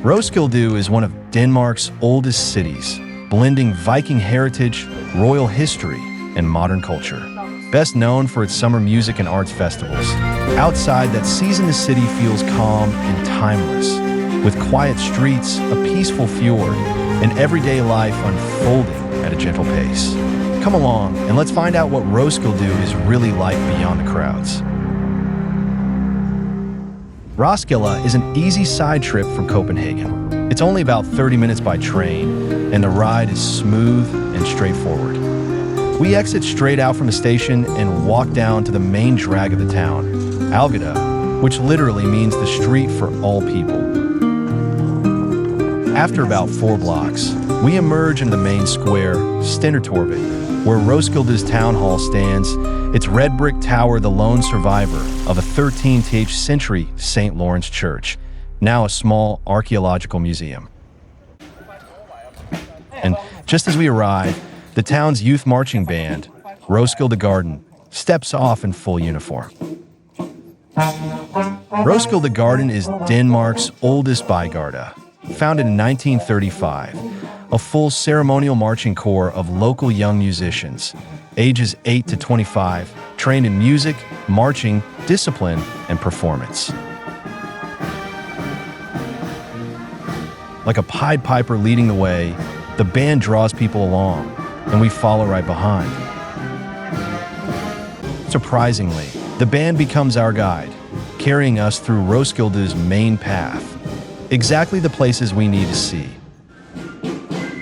Roskilde is one of Denmark's oldest cities, blending Viking heritage, royal history, and modern culture. Best known for its summer music and arts festivals. Outside that season, the city feels calm and timeless, with quiet streets, a peaceful fjord, and everyday life unfolding at a gentle pace. Come along and let's find out what Roskilde is really like beyond the crowds. Roskilde is an easy side trip from Copenhagen. It's only about 30 minutes by train, and the ride is smooth and straightforward. We exit straight out from the station and walk down to the main drag of the town, Algade, which literally means the street for all people. After about 4 blocks, we emerge into the main square, Stendertorvet, where Roskilde's town hall stands, its red brick tower the lone survivor of a 13th century St. Lawrence church, now a small archaeological museum. And just as we arrive, the town's youth marching band, Roskilde Garden, steps off in full uniform. Roskilde Garden is Denmark's oldest bygarde, founded in 1935, a full ceremonial marching corps of local young musicians, ages 8 to 25, trained in music, marching, discipline, and performance. Like a Pied Piper leading the way, the band draws people along, and we follow right behind. Surprisingly, the band becomes our guide, carrying us through Roskilde's main path, exactly the places we need to see.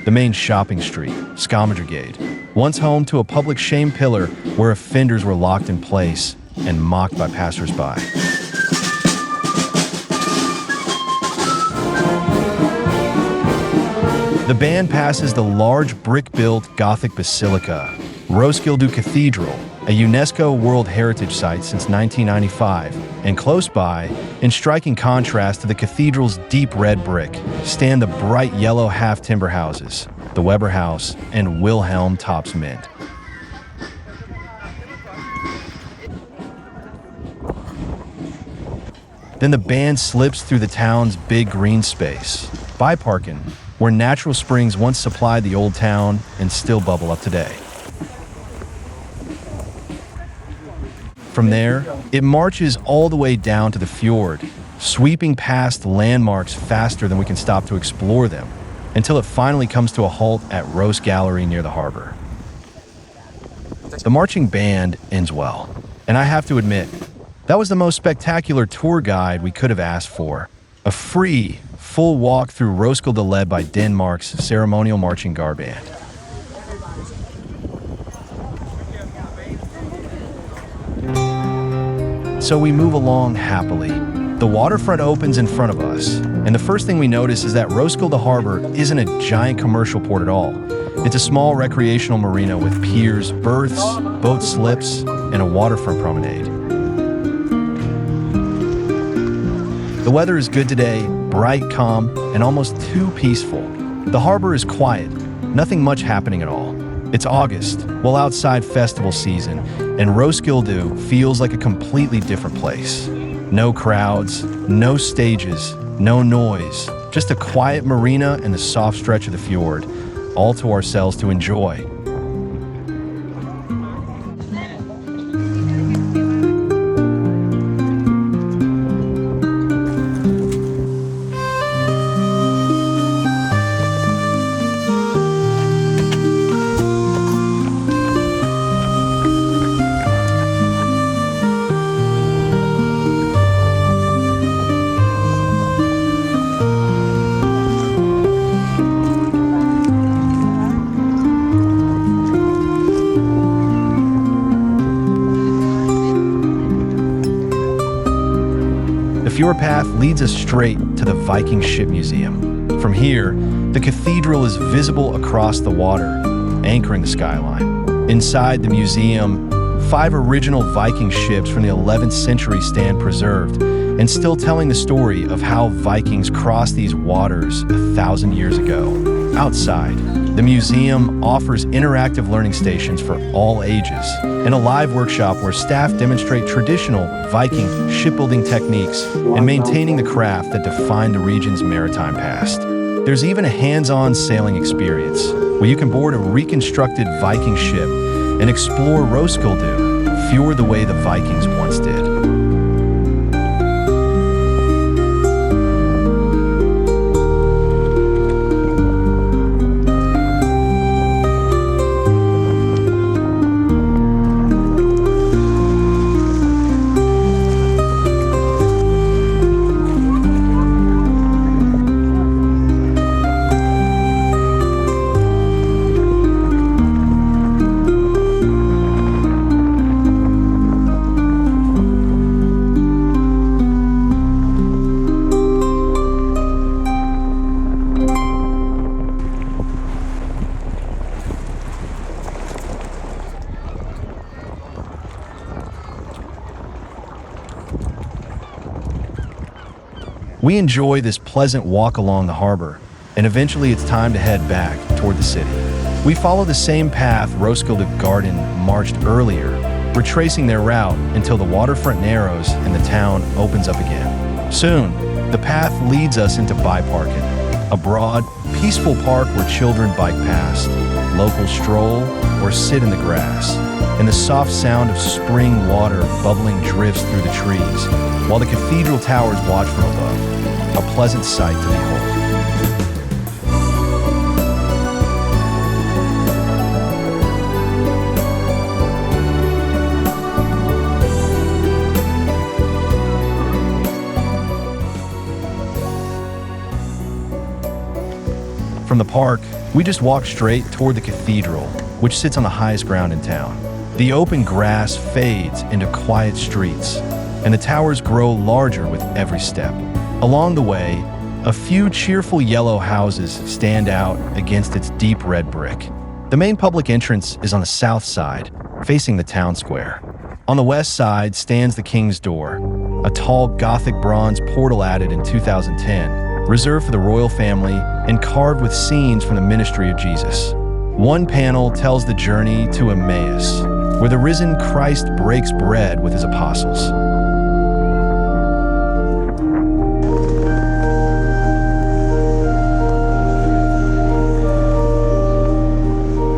The main shopping street, Skammerdegade, once home to a public shame pillar where offenders were locked in place and mocked by passersby. The band passes the large brick-built Gothic basilica, Roskilde Cathedral, a UNESCO World Heritage Site since 1995, and close by, in striking contrast to the cathedral's deep red brick, stand the bright yellow half-timber houses, the Weber House and Wilhelm Tops Mint. Then the band slips through the town's big green space, Byparken, where natural springs once supplied the old town and still bubble up today. From there, it marches all the way down to the fjord, sweeping past landmarks faster than we can stop to explore them, until it finally comes to a halt at Rose Gallery near the harbor. The marching band ends well, and I have to admit, that was the most spectacular tour guide we could have asked for. A free, full walk through Roskilde led by Denmark's ceremonial marching guard band. So we move along happily. The waterfront opens in front of us, and the first thing we notice is that Roskilde Harbor isn't a giant commercial port at all. It's a small recreational marina with piers, berths, boat slips, and a waterfront promenade. The weather is good today, bright, calm, and almost too peaceful. The harbor is quiet, nothing much happening at all. It's August, well outside festival season, and Roskilde feels like a completely different place. No crowds, no stages, no noise, just a quiet marina and the soft stretch of the fjord, all to ourselves to enjoy. The fjord path leads us straight to the Viking ship museum. From here, the cathedral is visible across the water, anchoring the skyline. Inside the museum, 5 original Viking ships from the 11th century stand preserved and still telling the story of how Vikings crossed these waters 1,000 years ago. Outside, the museum offers interactive learning stations for all ages and a live workshop where staff demonstrate traditional Viking shipbuilding techniques and maintaining the craft that defined the region's maritime past. There's even a hands-on sailing experience where you can board a reconstructed Viking ship and explore Roskilde fjord the way the Vikings once did. We enjoy this pleasant walk along the harbor, and eventually it's time to head back toward the city. We follow the same path Roskilde Garden marched earlier, retracing their route until the waterfront narrows and the town opens up again. Soon, the path leads us into Byparken, a broad, peaceful park where children bike past, locals stroll, or sit in the grass, and the soft sound of spring water bubbling drifts through the trees, while the cathedral towers watch from above. A pleasant sight to behold. From the park, we just walk straight toward the cathedral, which sits on the highest ground in town. The open grass fades into quiet streets, and the towers grow larger with every step. Along the way, a few cheerful yellow houses stand out against its deep red brick. The main public entrance is on the south side, facing the town square. On the west side stands the King's Door, a tall Gothic bronze portal added in 2010, reserved for the royal family and carved with scenes from the ministry of Jesus. One panel tells the journey to Emmaus, where the risen Christ breaks bread with his apostles.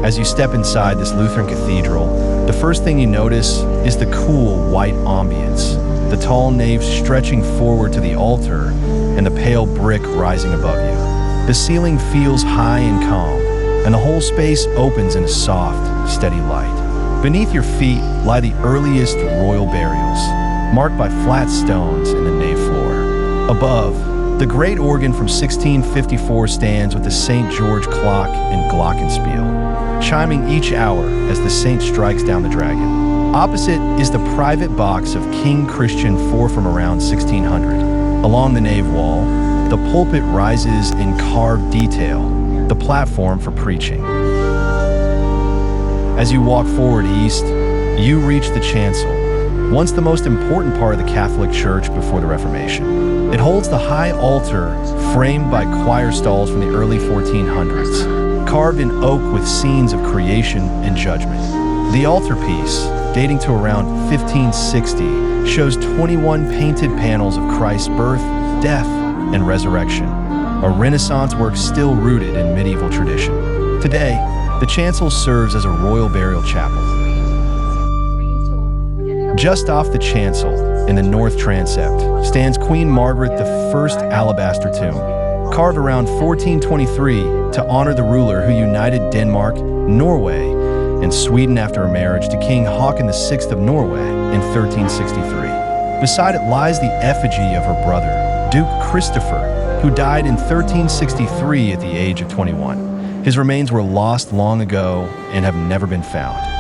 As you step inside this Lutheran cathedral, the first thing you notice is the cool white ambience, the tall nave stretching forward to the altar and the pale brick rising above you. The ceiling feels high and calm, and the whole space opens in a soft, steady light. Beneath your feet lie the earliest royal burials, marked by flat stones in the nave floor. Above, the great organ from 1654 stands with the St. George clock and glockenspiel, chiming each hour as the saint strikes down the dragon. Opposite is the private box of King Christian IV from around 1600. Along the nave wall, the pulpit rises in carved detail, the platform for preaching. As you walk forward east, you reach the chancel, once the most important part of the Catholic Church before the Reformation. It holds the high altar framed by choir stalls from the early 1400s, carved in oak with scenes of creation and judgment. The altarpiece, dating to around 1560, shows 21 painted panels of Christ's birth, death, and resurrection, a Renaissance work still rooted in medieval tradition. Today, the chancel serves as a royal burial chapel. Just off the chancel, in the north transept, stands Queen Margaret I's alabaster tomb, carved around 1423 to honor the ruler who united Denmark, Norway, and Sweden after her marriage to King Haakon VI of Norway in 1363. Beside it lies the effigy of her brother, Duke Christopher, who died in 1363 at the age of 21. His remains were lost long ago and have never been found.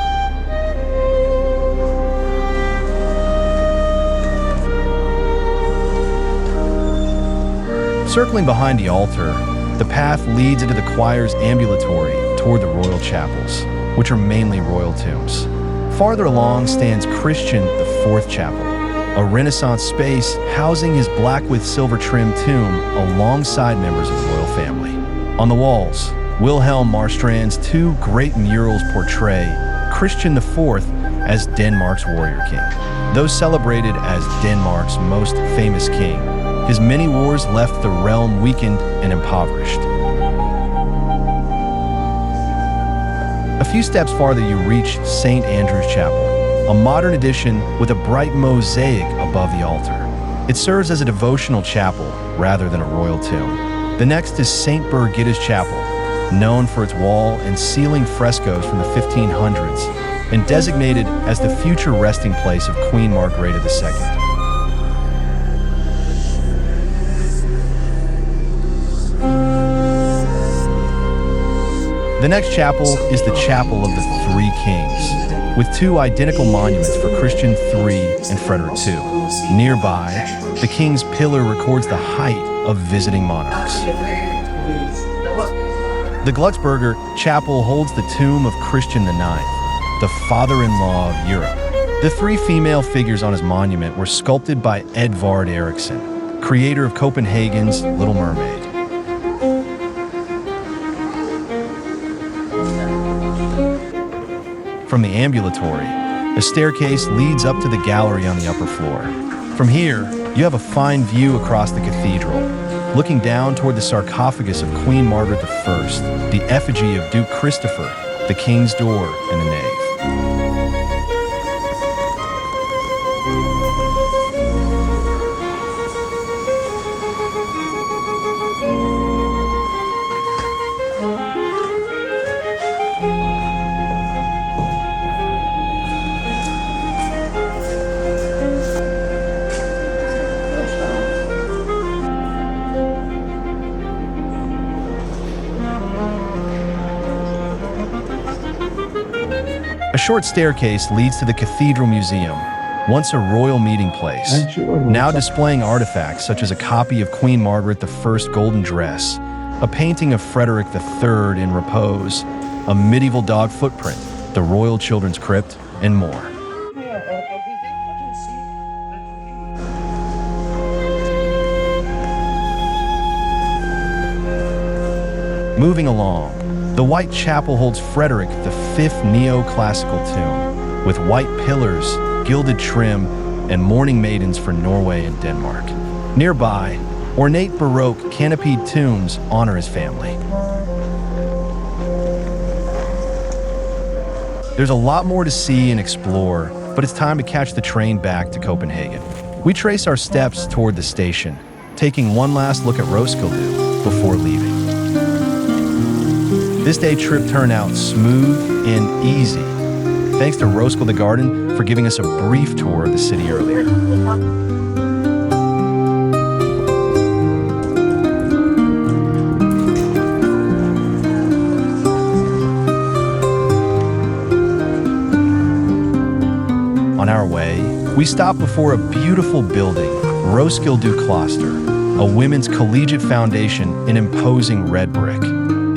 Circling behind the altar, the path leads into the choir's ambulatory toward the royal chapels, which are mainly royal tombs. Farther along stands Christian IV Chapel, a Renaissance space housing his black with silver trimmed tomb alongside members of the royal family. On the walls, Wilhelm Marstrand's two great murals portray Christian IV as Denmark's warrior king. Though celebrated as Denmark's most famous king, his many wars left the realm weakened and impoverished. A few steps farther, you reach St. Andrew's Chapel, a modern addition with a bright mosaic above the altar. It serves as a devotional chapel rather than a royal tomb. The next is St. Birgitte's Chapel, known for its wall and ceiling frescoes from the 1500s and designated as the future resting place of Queen Margrethe II. The next chapel is the Chapel of the Three Kings, with two identical monuments for Christian III and Frederick II. Nearby, the king's pillar records the height of visiting monarchs. The Glucksberger Chapel holds the tomb of Christian IX, the father-in-law of Europe. The three female figures on his monument were sculpted by Edvard Eriksson, creator of Copenhagen's Little Mermaid. From the ambulatory, a staircase leads up to the gallery on the upper floor. From here, you have a fine view across the cathedral, looking down toward the sarcophagus of Queen Margaret I, the effigy of Duke Christopher, the king's door, and the nave. A short staircase leads to the Cathedral Museum, once a royal meeting place, now displaying artifacts such as a copy of Queen Margaret I's golden dress, a painting of Frederick III in repose, a medieval dog footprint, the royal children's crypt, and more. Moving along, the White Chapel holds Frederick V's neoclassical tomb, with white pillars, gilded trim, and mourning maidens for Norway and Denmark. Nearby, ornate Baroque canopied tombs honor his family. There's a lot more to see and explore, but it's time to catch the train back to Copenhagen. We trace our steps toward the station, taking one last look at Roskilde before leaving. This day trip turned out smooth and easy, thanks to Roskilde Garden for giving us a brief tour of the city earlier. On our way, we stopped before a beautiful building, Roskilde Kloster, a women's collegiate foundation in imposing red brick.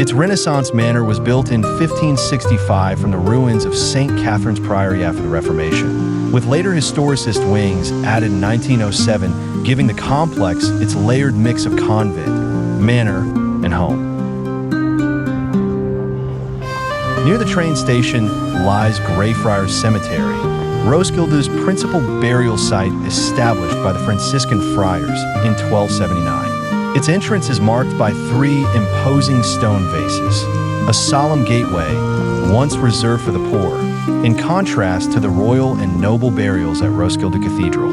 Its Renaissance manor was built in 1565 from the ruins of St. Catherine's Priory after the Reformation, with later historicist wings added in 1907, giving the complex its layered mix of convent, manor, and home. Near the train station lies Greyfriars Cemetery, Roskilde's principal burial site established by the Franciscan friars in 1279. Its entrance is marked by three imposing stone vases, a solemn gateway once reserved for the poor, in contrast to the royal and noble burials at Roskilde Cathedral.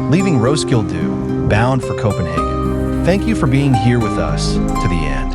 Leaving Roskilde, bound for Copenhagen. Thank you for being here with us to the end.